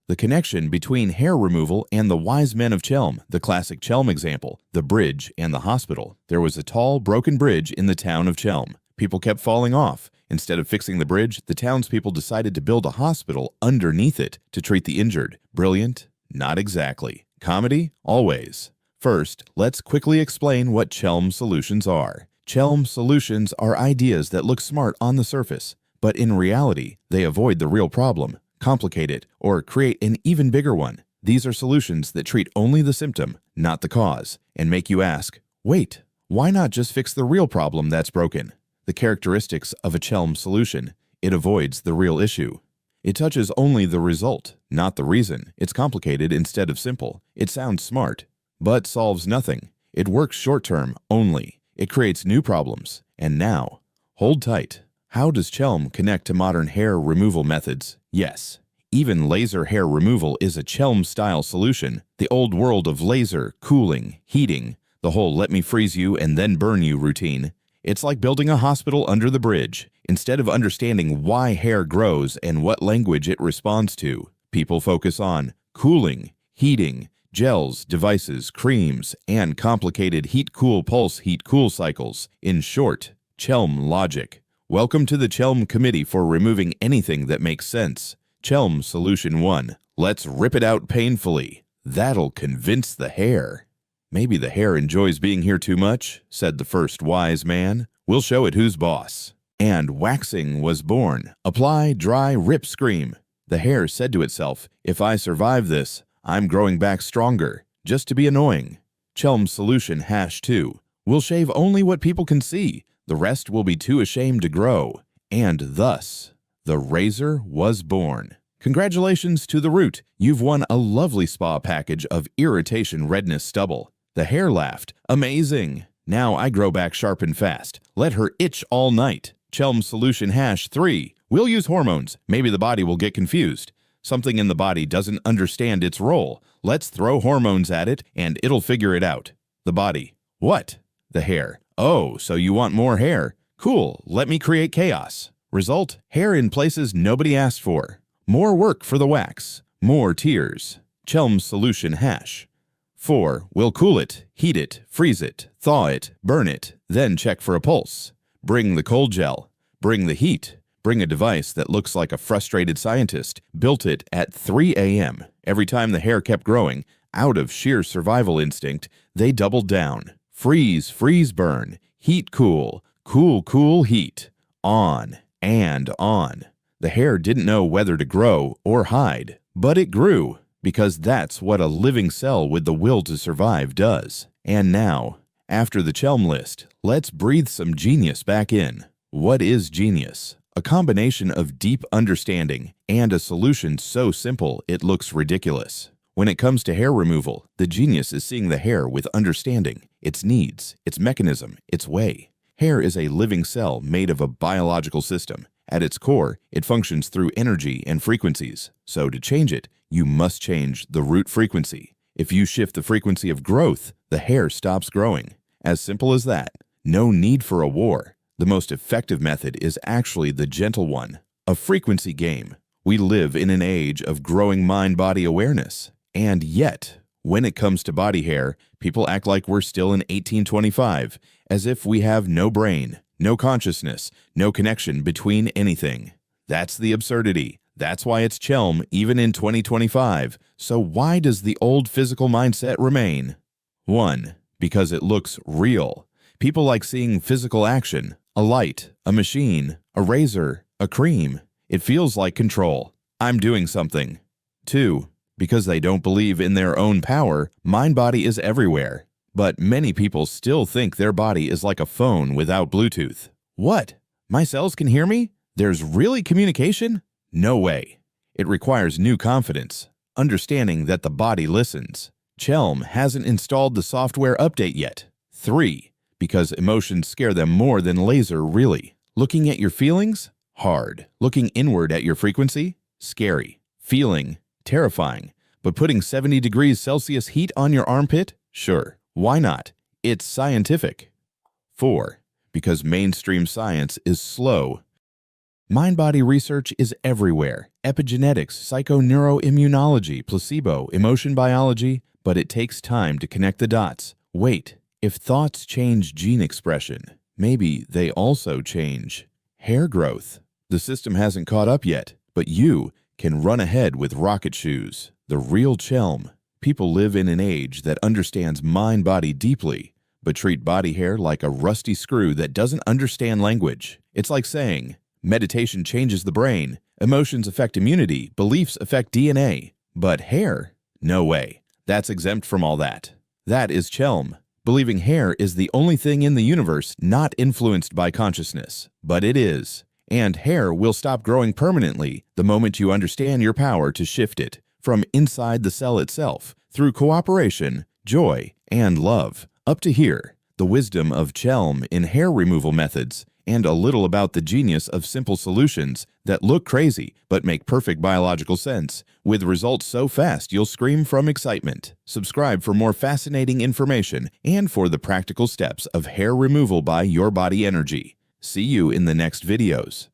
The connection between hair removal and the wise men of Chelm, the classic Chelm example, the bridge and the hospital. There was a tall, broken bridge in the town of Chelm. People kept falling off. Instead of fixing the bridge, the townspeople decided to build a hospital underneath it to treat the injured. Brilliant? Not exactly. Comedy? Always. First, let's quickly explain what Chelm solutions are. Chelm solutions are ideas that look smart on the surface, but in reality, they avoid the real problem, complicate it, or create an even bigger one. These are solutions that treat only the symptom, not the cause, and make you ask, wait, why not just fix the real problem that's broken? The characteristics of a Chelm solution: it avoids the real issue. It touches only the result, not the reason. It's complicated instead of simple. It sounds smart, but solves nothing. It works short-term only. It creates new problems. And now, hold tight. How does Chelm connect to modern hair removal methods? Yes, even laser hair removal is a Chelm-style solution. The old world of laser, cooling, heating, the whole let me freeze you and then burn you routine. It's like building a hospital under the bridge. Instead of understanding why hair grows and what language it responds to, people focus on cooling, heating, gels, devices, creams, and complicated heat-cool pulse heat-cool cycles. In short, Chelm logic. Welcome to the Chelm Committee for removing anything that makes sense. Chelm Solution 1. Let's rip it out painfully. That'll convince the hair. Maybe the hair enjoys being here too much, said the first wise man. We'll show it who's boss. And waxing was born. Apply, dry, rip, scream. The hair said to itself, if I survive this, I'm growing back stronger, just to be annoying. Chelm Solution #2. We'll shave only what people can see. The rest will be too ashamed to grow. And thus, the razor was born. Congratulations to the root. You've won a lovely spa package of irritation redness stubble. The hair laughed. Amazing. Now I grow back sharp and fast. Let her itch all night. Chelm Solution #3. We'll use hormones. Maybe the body will get confused. Something in the body doesn't understand its role. Let's throw hormones at it and it'll figure it out. The body. What? The hair. Oh, so you want more hair? Cool. Let me create chaos. Result: hair in places nobody asked for. More work for the wax. More tears. Chelm Solution #4. We'll cool it, heat it, freeze it, thaw it, burn it, then check for a pulse. Bring the cold gel. Bring the heat. Bring a device that looks like a frustrated scientist built it at 3 a.m. Every time the hair kept growing, out of sheer survival instinct, they doubled down. Freeze, freeze, burn. Heat, cool. Cool, cool, heat. On and on. The hair didn't know whether to grow or hide, but it grew, because that's what a living cell with the will to survive does. And now, after the Chelm list, let's breathe some genius back in. What is genius? A combination of deep understanding and a solution so simple it looks ridiculous. When it comes to hair removal, the genius is seeing the hair with understanding, its needs, its mechanism, its way. Hair is a living cell made of a biological system. At its core, it functions through energy and frequencies. So to change it, you must change the root frequency. If you shift the frequency of growth, the hair stops growing. As simple as that. No need for a war. The most effective method is actually the gentle one, a frequency game. We live in an age of growing mind-body awareness. And yet, when it comes to body hair, people act like we're still in 1825, as if we have no brain, no consciousness, no connection between anything. That's the absurdity. That's why it's Chelm even in 2025. So why does the old physical mindset remain? 1. Because it looks real. People like seeing physical action, a light, a machine, a razor, a cream. It feels like control. I'm doing something. 2. Because they don't believe in their own power, mind-body is everywhere. But many people still think their body is like a phone without Bluetooth. What? My cells can hear me? There's really communication? No way. It requires new confidence, understanding that the body listens. Chelm hasn't installed the software update yet. 3. Because emotions scare them more than laser really. Looking at your feelings? Hard. Looking inward at your frequency? Scary. Feeling? Terrifying. But putting 70 degrees Celsius heat on your armpit? Sure. Why not? It's scientific. 4. Because mainstream science is slow. Mind-body research is everywhere. epigenetics, psychoneuroimmunology, placebo, emotion biology, but it takes time to connect the dots. Wait, if thoughts change gene expression, maybe they also change hair growth. The system hasn't caught up yet, but you can run ahead with rocket shoes. The real Chelm. People live in an age that understands mind-body deeply, but treat body hair like a rusty screw that doesn't understand language. It's like saying, meditation changes the brain, emotions affect immunity, beliefs affect DNA, but hair? No way. That's exempt from all that. That is Chelm, believing hair is the only thing in the universe not influenced by consciousness. But it is. And hair will stop growing permanently the moment you understand your power to shift it from inside the cell itself through cooperation, joy, and love. Up to here, the wisdom of Chelm in hair removal methods, and a little about the genius of simple solutions that look crazy but make perfect biological sense, with results so fast you'll scream from excitement. Subscribe for more fascinating information and for the practical steps of hair removal by Your Body Energy. See you in the next videos.